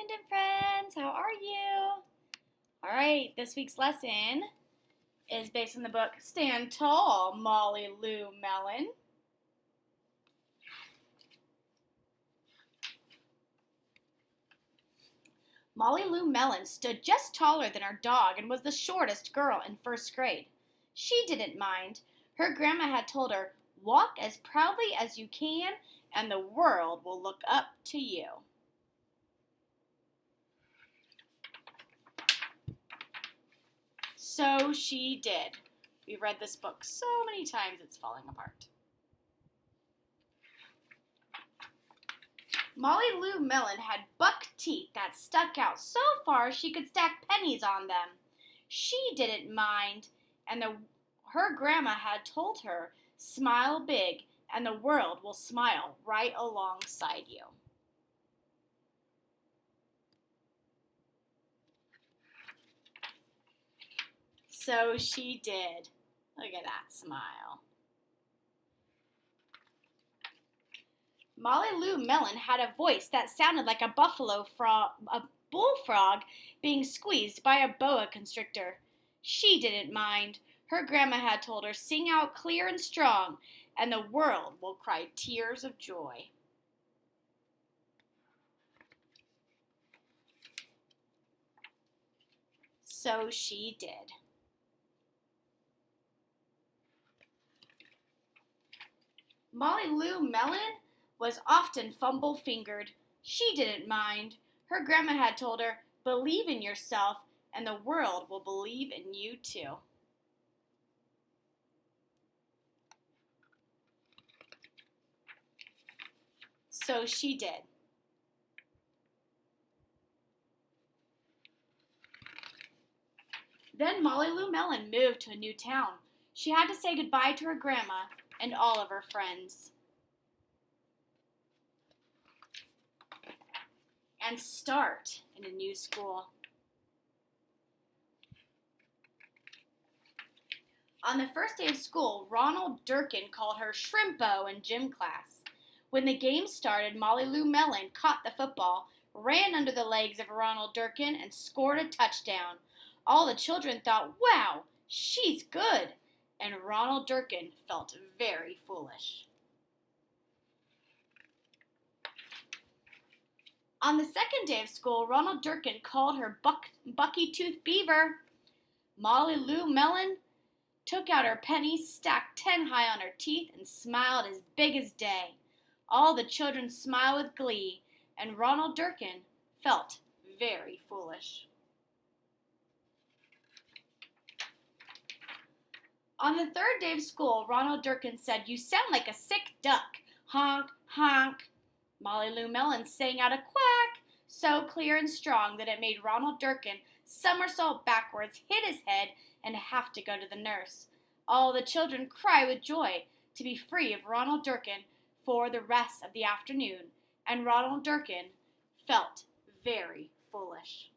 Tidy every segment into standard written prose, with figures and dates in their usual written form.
Independent friends, how are you? All right, this week's lesson is based on the book Stand Tall, Molly Lou Mellon. Molly Lou Mellon stood just taller than her dog and was the shortest girl in first grade. She didn't mind. Her grandma had told her, "Walk as proudly as you can, and the world will look up to you." So she did. We've read this book so many times it's falling apart. Molly Lou Mellon had buck teeth that stuck out so far she could stack pennies on them. She didn't mind, and her grandma had told her, "Smile big, and the world will smile right alongside you." So she did. Look at that smile. Molly Lou Mellon had a voice that sounded like a bullfrog being squeezed by a boa constrictor. She didn't mind. Her grandma had told her, "Sing out clear and strong, and the world will cry tears of joy." So she did. Molly Lou Mellon was often fumble-fingered. She didn't mind. Her grandma had told her, "Believe in yourself, and the world will believe in you too." So she did. Then Molly Lou Mellon moved to a new town. She had to say goodbye to her grandma and all of her friends, and start in a new school. On the first day of school, Ronald Durkin called her Shrimpo in gym class. When the game started, Molly Lou Mellon caught the football, ran under the legs of Ronald Durkin, and scored a touchdown. All the children thought, "Wow, she's good," and Ronald Durkin felt very foolish. On the second day of school, Ronald Durkin called her Bucky Tooth Beaver. Molly Lou Mellon took out her pennies, stacked 10 high on her teeth, and smiled as big as day. All the children smiled with glee, and Ronald Durkin felt very foolish. On the third day of school, Ronald Durkin said, "You sound like a sick duck. Honk, honk." Molly Lou Mellon sang out a quack so clear and strong that it made Ronald Durkin somersault backwards, hit his head, and have to go to the nurse. All the children cried with joy to be free of Ronald Durkin for the rest of the afternoon, and Ronald Durkin felt very foolish.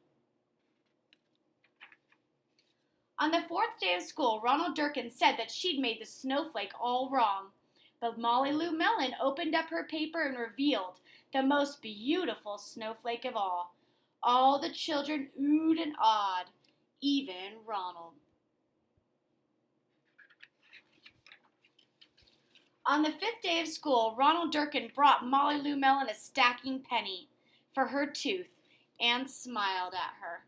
On the fourth day of school, Ronald Durkin said that she'd made the snowflake all wrong. But Molly Lou Mellon opened up her paper and revealed the most beautiful snowflake of all. All the children oohed and awed, even Ronald. On the fifth day of school, Ronald Durkin brought Molly Lou Mellon a stacking penny for her tooth and smiled at her.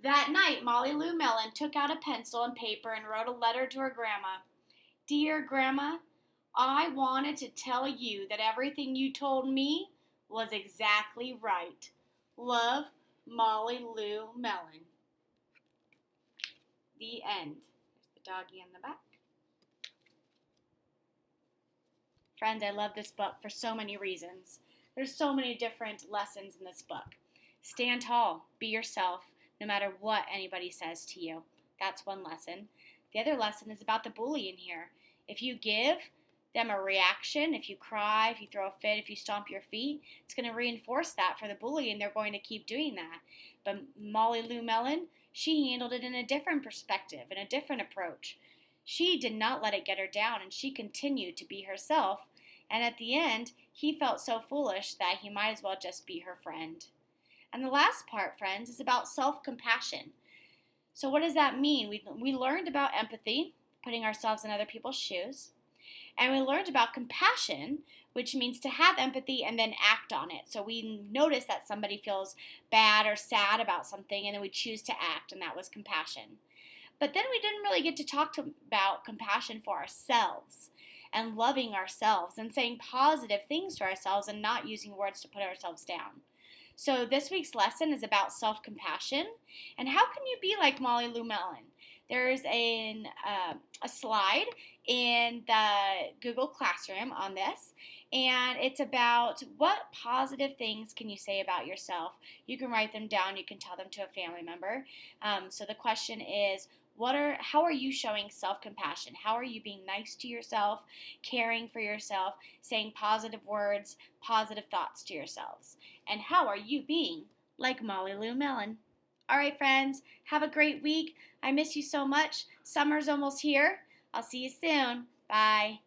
That night, Molly Lou Mellon took out a pencil and paper and wrote a letter to her grandma. "Dear Grandma, I wanted to tell you that everything you told me was exactly right. Love, Molly Lou Mellon." The end. There's the doggy in the back. Friends, I love this book for so many reasons. There's so many different lessons in this book. Stand tall, be yourself, no matter what anybody says to you. That's one lesson. The other lesson is about the bully in here. If you give them a reaction, if you cry, if you throw a fit, if you stomp your feet, it's going to reinforce that for the bully, and they're going to keep doing that. But Molly Lou Mellon, she handled it in a different perspective, in a different approach. She did not let it get her down, and she continued to be herself, And at the end, he felt so foolish that he might as well just be her friend. And the last part, friends, is about self-compassion. So what does that mean? We learned about empathy, putting ourselves in other people's shoes. And we learned about compassion, which means to have empathy and then act on it. So we notice that somebody feels bad or sad about something, and then we choose to act, and that was compassion. But then we didn't really get to talk about compassion for ourselves and loving ourselves and saying positive things to ourselves and not using words to put ourselves down. So this week's lesson is about self-compassion and how can you be like Molly Lou Mellon. There's a slide in the Google Classroom on this, and it's about what positive things can you say about yourself. You can write them down. You can tell them to a family member. So the question is, how are you showing self-compassion? How are you being nice to yourself, caring for yourself, saying positive words, positive thoughts to yourselves? And how are you being like Molly Lou Mellon? All right, friends, have a great week. I miss you so much. Summer's almost here. I'll see you soon. Bye.